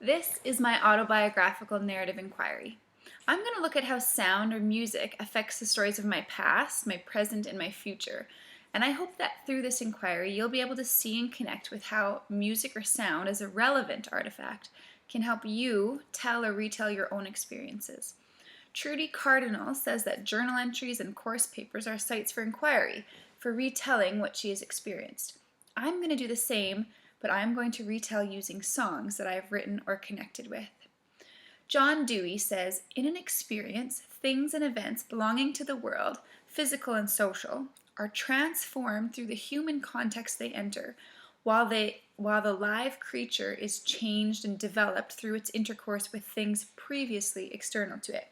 This is my autobiographical narrative inquiry. I'm going to look at how sound or music affects the stories of my past, my present, and my future. And I hope that through this inquiry, you'll be able to see and connect with how music or sound, as a relevant artifact, can help you tell or retell your own experiences. Trudy Cardinal says that journal entries and course papers are sites for inquiry, for retelling what she has experienced. I'm going to do the same, but I'm going to retell using songs that I have written or connected with. John Dewey says, in an experience, things and events belonging to the world, physical and social, are transformed through the human context they enter, while the live creature is changed and developed through its intercourse with things previously external to it.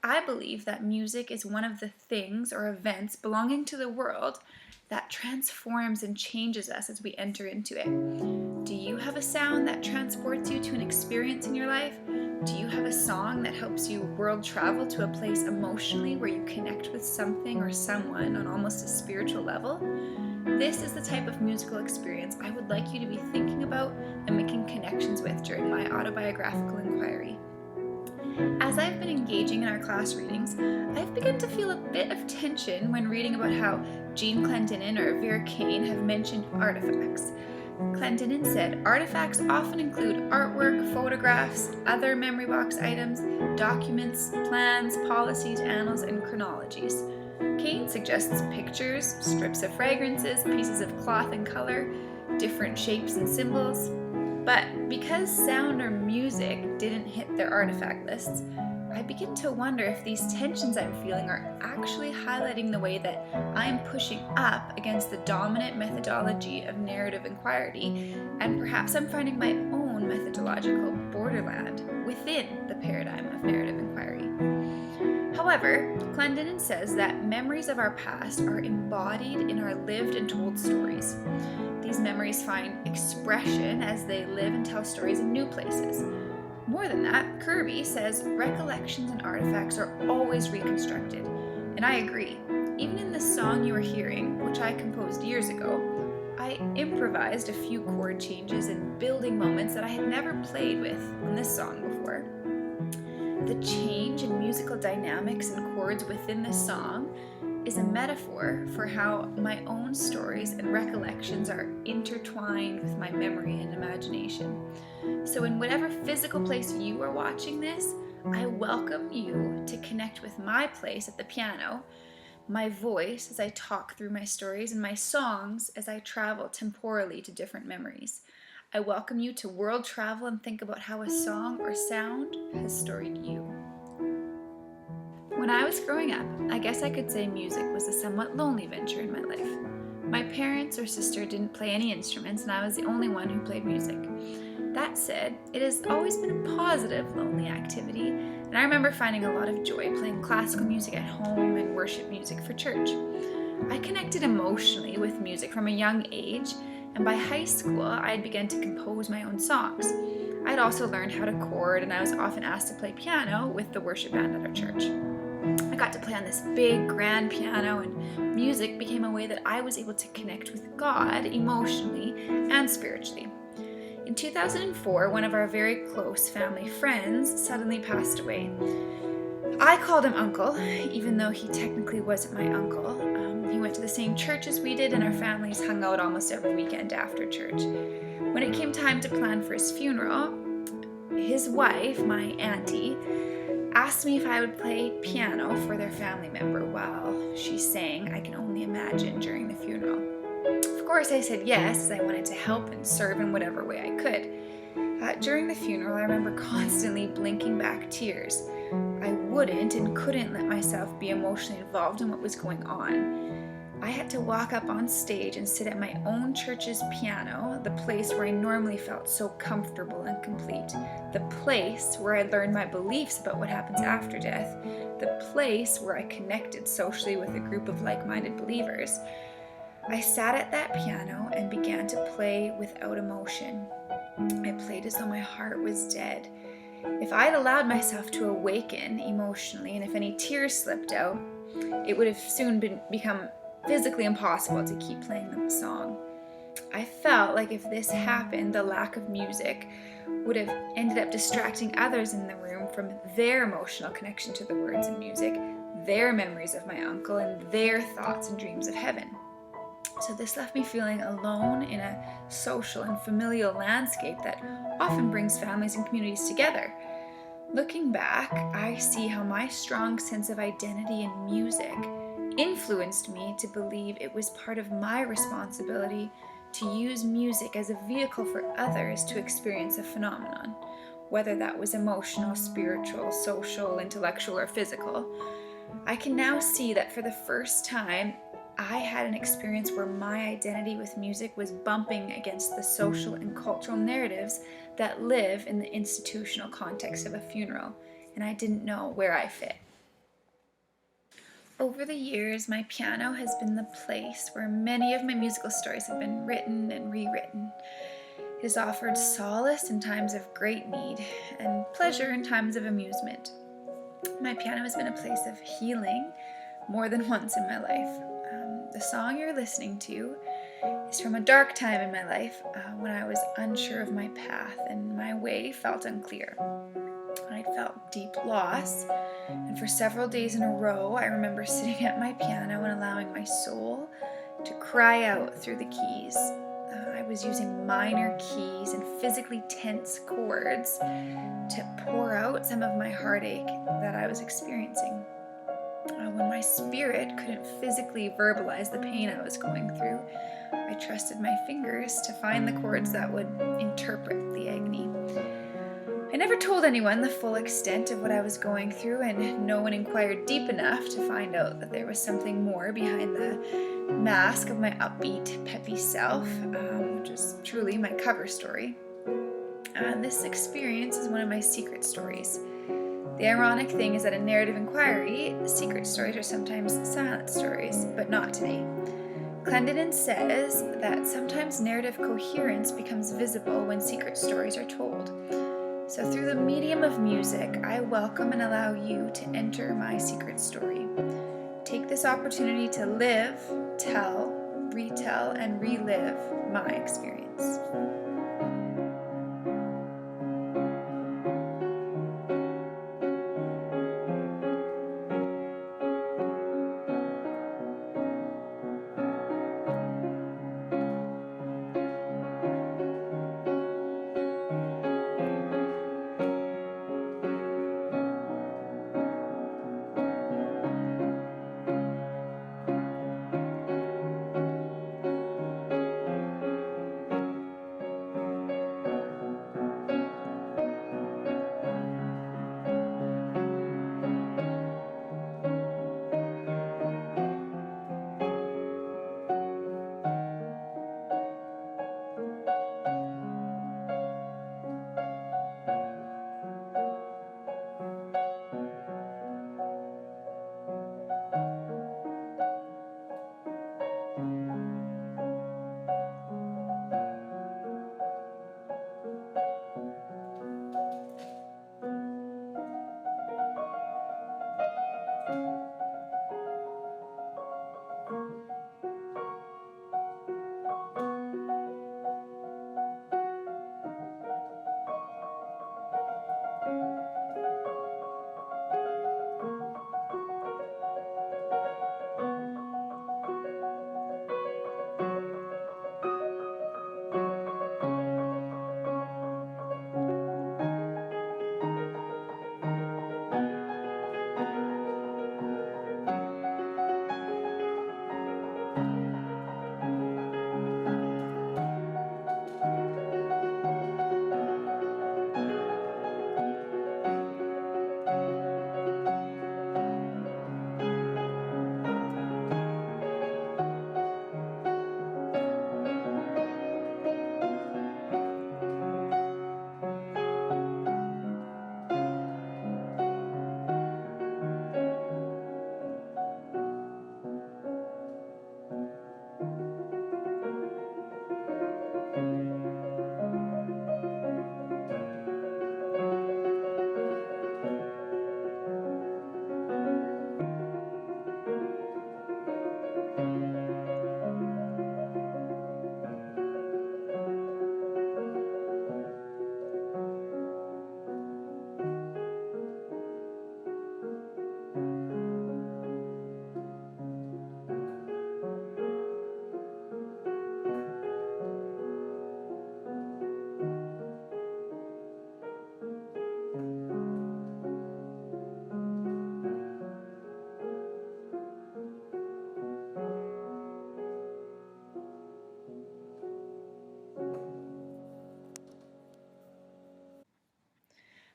I believe that music is one of the things or events belonging to the world that transforms and changes us as we enter into it. Do you have a sound that transports you to an experience in your life? Do you have a song that helps you world travel to a place emotionally where you connect with something or someone on almost a spiritual level? This is the type of musical experience I would like you to be thinking about and making connections with during my autobiographical inquiry. As I've been engaging in our class readings, I've begun to feel a bit of tension when reading about how Jean Clendenin or Vera Kane have mentioned artifacts. Clendenin said, artifacts often include artwork, photographs, other memory box items, documents, plans, policies, annals, and chronologies. Kane suggests pictures, strips of fragrances, pieces of cloth and color, different shapes and symbols. But because sound or music didn't hit their artifact lists, I begin to wonder if these tensions I'm feeling are actually highlighting the way that I'm pushing up against the dominant methodology of narrative inquiry, and perhaps I'm finding my own methodological borderland within the paradigm of narrative inquiry. However, Clendenin says that memories of our past are embodied in our lived and told stories. These memories find expression as they live and tell stories in new places. More than that, Kirby says recollections and artifacts are always reconstructed. And I agree. Even in the song you are hearing, which I composed years ago, I improvised a few chord changes and building moments that I had never played with in this song before. The change in musical dynamics and chords within this song is a metaphor for how my own stories and recollections are intertwined with my memory and imagination. So in whatever physical place you are watching this, I welcome you to connect with my place at the piano, my voice as I talk through my stories, and my songs as I travel temporally to different memories. I welcome you to world travel and think about how a song or sound has storied you. When I was growing up, I guess I could say music was a somewhat lonely venture in my life. My parents or sister didn't play any instruments, and I was the only one who played music. That said, it has always been a positive, lonely activity, and I remember finding a lot of joy playing classical music at home and worship music for church. I connected emotionally with music from a young age, and by high school, I had begun to compose my own songs. I had also learned how to chord, and I was often asked to play piano with the worship band at our church. I got to play on this big, grand piano, and music became a way that I was able to connect with God emotionally and spiritually. In 2004, one of our very close family friends suddenly passed away. I called him Uncle, even though he technically wasn't my uncle. He went to the same church as we did, and our families hung out almost every weekend after church. When it came time to plan for his funeral, his wife, my auntie, asked me if I would play piano for their family member while she sang I Can Only Imagine during the funeral. Of course, I said yes, as I wanted to help and serve in whatever way I could. During the funeral, I remember constantly blinking back tears. I wouldn't and couldn't let myself be emotionally involved in what was going on. I had to walk up on stage and sit at my own church's piano, the place where I normally felt so comfortable and complete, the place where I learned my beliefs about what happens after death, the place where I connected socially with a group of like-minded believers. I sat at that piano and began to play without emotion. I played as though my heart was dead. If I had allowed myself to awaken emotionally, and if any tears slipped out, it would have soon become physically impossible to keep playing the song. I felt like if this happened, the lack of music would have ended up distracting others in the room from their emotional connection to the words and music, their memories of my uncle, and their thoughts and dreams of heaven. So this left me feeling alone in a social and familial landscape that often brings families and communities together. Looking back, I see how my strong sense of identity in music influenced me to believe it was part of my responsibility to use music as a vehicle for others to experience a phenomenon, whether that was emotional, spiritual, social, intellectual, or physical. I can now see that for the first time, I had an experience where my identity with music was bumping against the social and cultural narratives that live in the institutional context of a funeral, and I didn't know where I fit. Over the years, my piano has been the place where many of my musical stories have been written and rewritten. It has offered solace in times of great need and pleasure in times of amusement. My piano has been a place of healing more than once in my life. The song you're listening to is from a dark time in my life when I was unsure of my path and my way felt unclear. I felt deep loss, and for several days in a row, I remember sitting at my piano and allowing my soul to cry out through the keys. I was using minor keys and physically tense chords to pour out some of my heartache that I was experiencing. When my spirit couldn't physically verbalize the pain I was going through, I trusted my fingers to find the chords that would interpret the agony. I never told anyone the full extent of what I was going through, and no one inquired deep enough to find out that there was something more behind the mask of my upbeat, peppy self, which is truly my cover story. This experience is one of my secret stories. The ironic thing is that in narrative inquiry, secret stories are sometimes silent stories, but not today. Clendenin says that sometimes narrative coherence becomes visible when secret stories are told. So through the medium of music, I welcome and allow you to enter my secret story. Take this opportunity to live, tell, retell, and relive my experience.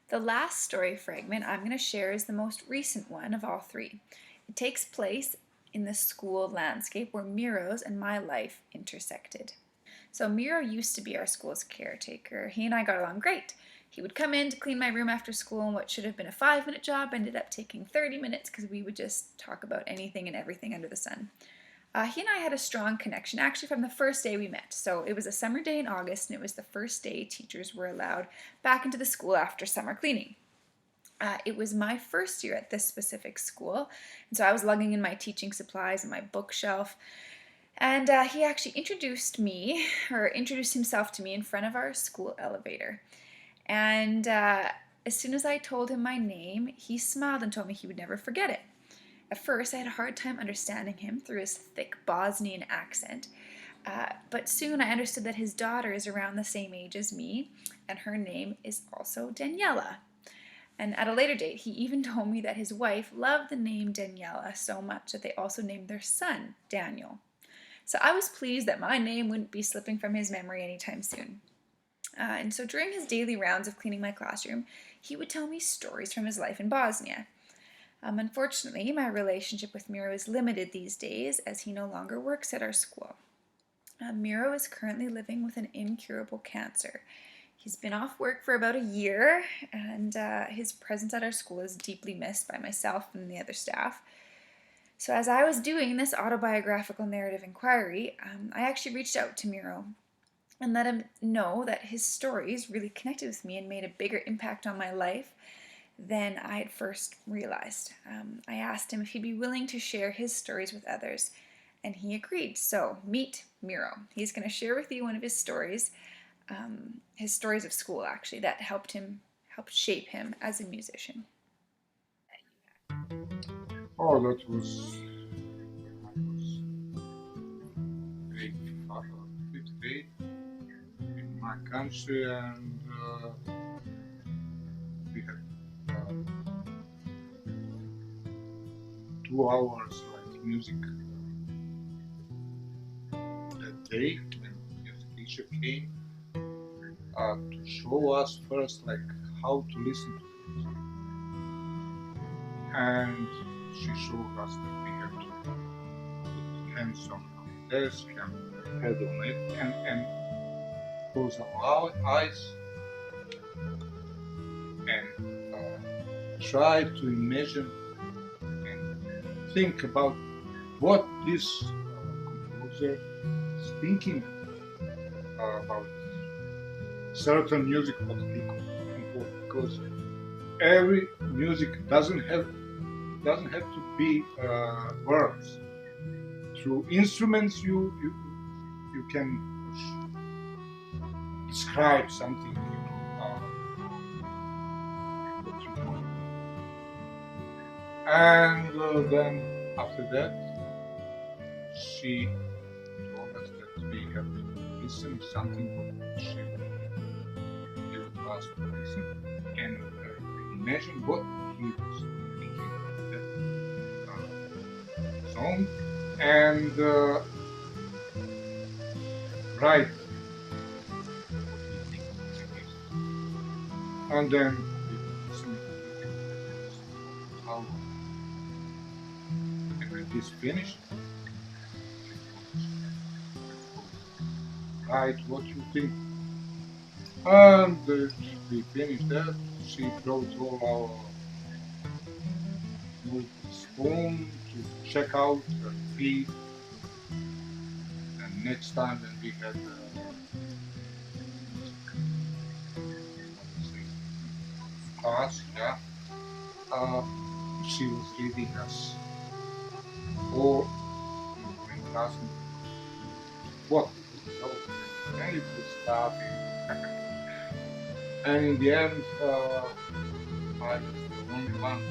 The last story fragment I'm going to share is the most recent one of all three. It takes place in the school landscape where Miro's and my life intersected. So Miro used to be our school's caretaker. He and I got along great. He would come in to clean my room after school, and what should have been a 5-minute job ended up taking 30 minutes because we would just talk about anything and everything under the sun. He and I had a strong connection actually from the first day we met. So it was a summer day in August, and it was the first day teachers were allowed back into the school after summer cleaning. It was my first year at this specific school, and so I was lugging in my teaching supplies and my bookshelf. And he actually introduced himself to me in front of our school elevator. And as soon as I told him my name, he smiled and told me he would never forget it. At first, I had a hard time understanding him through his thick Bosnian accent, but soon I understood that his daughter is around the same age as me, and her name is also Daniela. And at a later date, he even told me that his wife loved the name Daniela so much that they also named their son Daniel. So I was pleased that my name wouldn't be slipping from his memory anytime soon. And so during his daily rounds of cleaning my classroom, he would tell me stories from his life in Bosnia. Unfortunately, my relationship with Miro is limited these days as he no longer works at our school. Miro is currently living with an incurable cancer. He's been off work for about a year, and his presence at our school is deeply missed by myself and the other staff. So as I was doing this autobiographical narrative inquiry, I actually reached out to Miro and let him know that his stories really connected with me and made a bigger impact on my life than I had first realized. I asked him if he'd be willing to share his stories with others, and he agreed. So meet Miro. He's going to share with you one of his stories of school actually, that helped shape him as a musician. Oh, that was great, fifth grade in my country, and we had uh, 2 hours like music that day when the teacher came to show us first like how to listen to music, and she showed us that we have to put hands on our desk and head on it and close our eyes and try to imagine and think about what this composer is thinking about certain music what he composed, because every music doesn't have to be words. Through instruments, you can describe something what you want. And then after that, she told us that we have to listen something what she gave to us to listen and imagine what he was thinking of that song and write what he thinks it is. And then we will listen to it how long. And when it is finished, write what you think. And we finished that. She brought all our notebooks home to check out and read. And next time when we had class, yeah, uh, she was reading us or in class what we would know. And it was starting. And in the end, I was the only one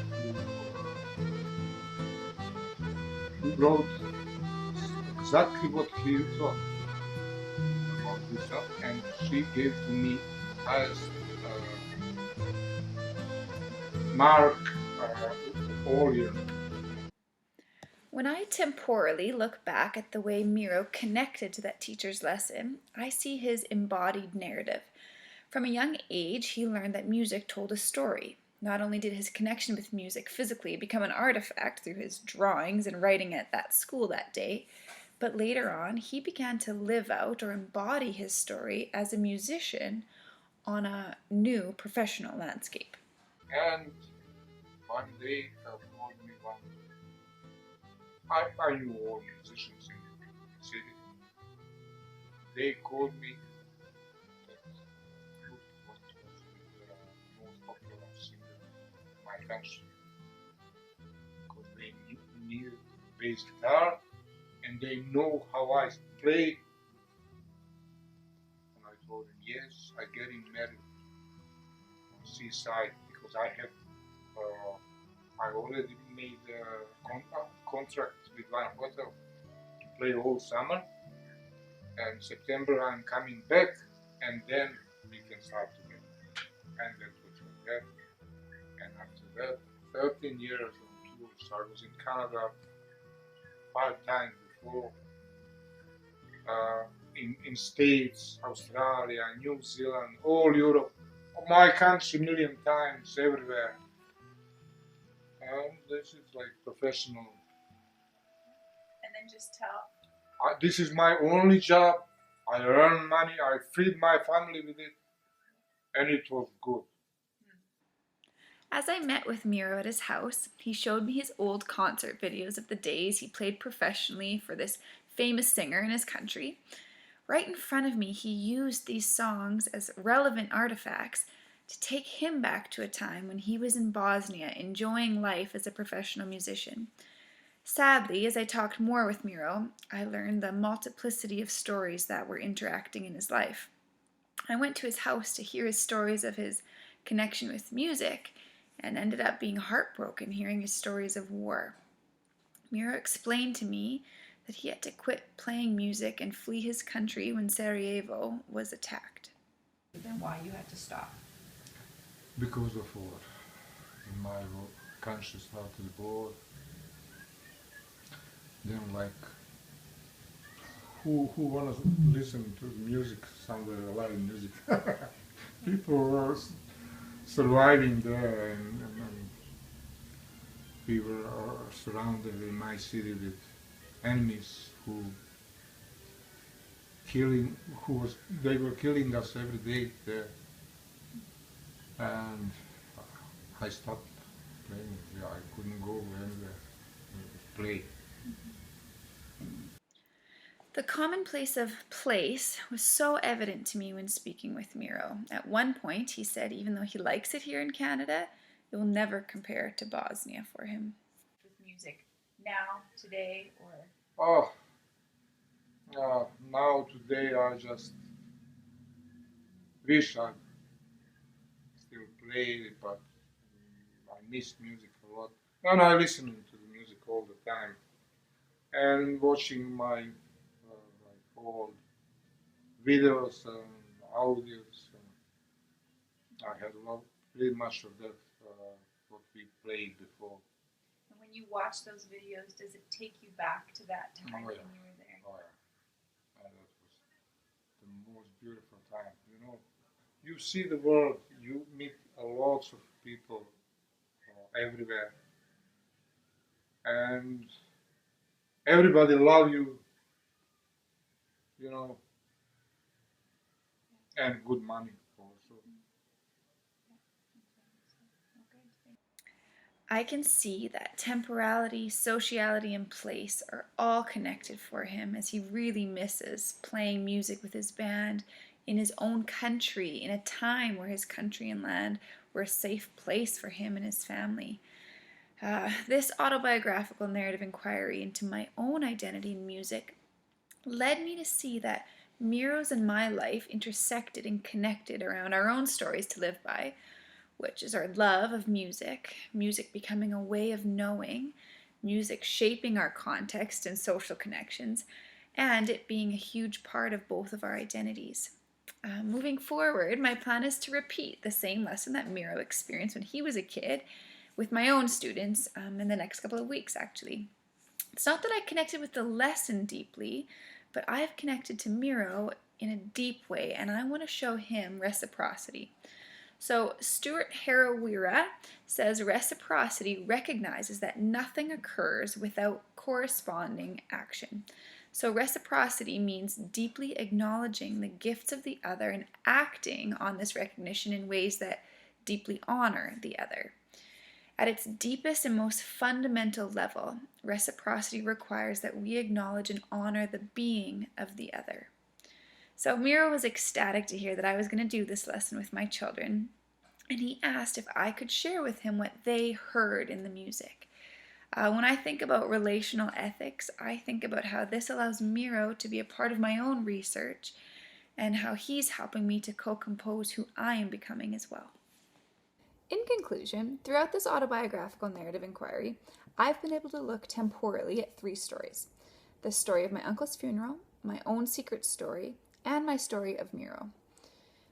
who wrote exactly what he thought about this stuff, and she gave to me highest mark all year. When I temporally look back at the way Miro connected to that teacher's lesson, I see his embodied narrative. From a young age, he learned that music told a story. Not only did his connection with music physically become an artifact through his drawings and writing at that school that day, but later on, he began to live out or embody his story as a musician on a new professional landscape. And one day, told me one. I knew all musicians in the city. They called me that look what was the most popular singer in my country because they needed bass guitar and they know how I play. And I told them, yes, I getting married on seaside because uh, I already made a contract with one hotel to play all summer. And September I'm coming back, and then we can start together. And that was like that. And after that, 13 years on tours. I was in Canada 5 times before, in States, Australia, New Zealand, all Europe, my country million times, everywhere. And this is like professional. And then just tell. This is my only job. I earn money. I feed my family with it, and it was good. As I met with Miro at his house, he showed me his old concert videos of the days he played professionally for this famous singer in his country. Right in front of me, he used these songs as relevant artifacts to take him back to a time when he was in Bosnia enjoying life as a professional musician. Sadly, as I talked more with Miro, I learned the multiplicity of stories that were interacting in his life. I went to his house to hear his stories of his connection with music and ended up being heartbroken hearing his stories of war. Miro explained to me that he had to quit playing music and flee his country when Sarajevo was attacked. Then why you had to stop? Because of war. In my country started war. Then like who wanna listen to music somewhere, live music? People were surviving there, and we were surrounded in my city with enemies killing who was they were killing us every day there, and I stopped playing. Yeah, I couldn't go anywhere to play. The commonplace of place was so evident to me when speaking with Miro. At one point, he said even though he likes it here in Canada, it will never compare to Bosnia for him. With music now, today, or Now today I just wish I still play, but I miss music a lot. And I listen to the music all the time and watching my like old videos and audios. I had a lot, pretty much of that what we played before. And when you watch those videos, does it take you back to that time Oh, yeah. when you were there? Oh yeah, and that was the most beautiful time. You know, you see the world, you meet a lot of people everywhere, and everybody love you. You know, and good money also. I can see that temporality, sociality, and place are all connected for him as he really misses playing music with his band in his own country, in a time where his country and land were a safe place for him and his family. This autobiographical narrative inquiry into my own identity in music led me to see that Miro's and my life intersected and connected around our own stories to live by, which is our love of music, music becoming a way of knowing, music shaping our context and social connections, and it being a huge part of both of our identities. Moving forward, my plan is to repeat the same lesson that Miro experienced when he was a kid with my own students in the next couple of weeks, actually. It's not that I connected with the lesson deeply, but I have connected to Miro in a deep way, and I want to show him reciprocity. So Stuart Harawira says reciprocity recognizes that nothing occurs without corresponding action. So reciprocity means deeply acknowledging the gifts of the other and acting on this recognition in ways that deeply honor the other. At its deepest and most fundamental level, reciprocity requires that we acknowledge and honor the being of the other. So Miro was ecstatic to hear that I was going to do this lesson with my children, and he asked if I could share with him what they heard in the music. When I think about relational ethics, I think about how this allows Miro to be a part of my own research and how he's helping me to co-compose who I am becoming as well. In conclusion, throughout this autobiographical narrative inquiry, I've been able to look temporally at 3 stories: the story of my uncle's funeral, my own secret story, and my story of Miro.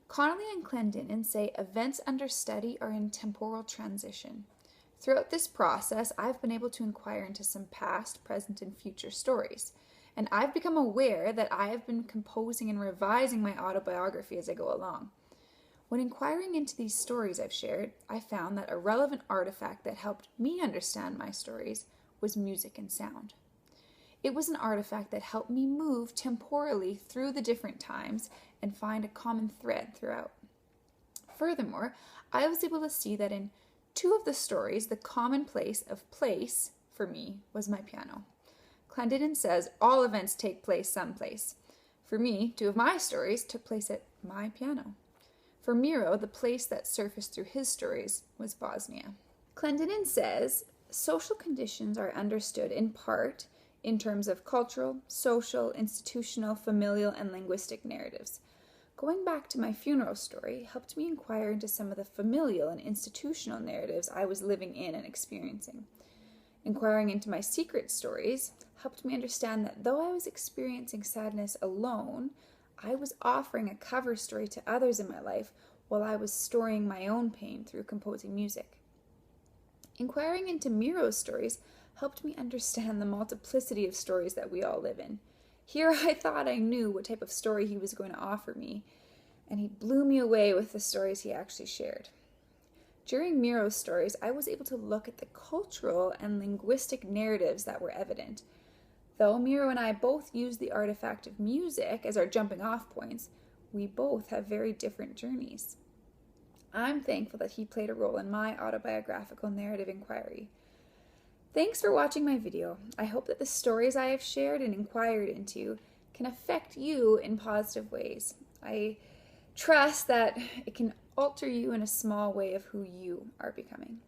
Connolly and Clendenin say events under study are in temporal transition. Throughout this process, I've been able to inquire into some past, present, and future stories, and I've become aware that I have been composing and revising my autobiography as I go along. When inquiring into these stories I've shared, I found that a relevant artifact that helped me understand my stories was music and sound. It was an artifact that helped me move temporally through the different times and find a common thread throughout. Furthermore, I was able to see that in 2 of the stories, the common place for me was my piano. Clendenin says all events take place someplace. For me, 2 of my stories took place at my piano. For Miro, the place that surfaced through his stories was Bosnia. Clendenin says social conditions are understood in part in terms of cultural, social, institutional, familial, and linguistic narratives. Going back to my funeral story helped me inquire into some of the familial and institutional narratives I was living in and experiencing. Inquiring into my secret stories helped me understand that though I was experiencing sadness alone, I was offering a cover story to others in my life while I was storing my own pain through composing music. Inquiring into Miro's stories helped me understand the multiplicity of stories that we all live in. Here I thought I knew what type of story he was going to offer me, and he blew me away with the stories he actually shared. During Miro's stories, I was able to look at the cultural and linguistic narratives that were evident. Though Miro and I both use the artifact of music as our jumping off points, we both have very different journeys. I'm thankful that he played a role in my autobiographical narrative inquiry. Thanks for watching my video. I hope that the stories I have shared and inquired into can affect you in positive ways. I trust that it can alter you in a small way of who you are becoming.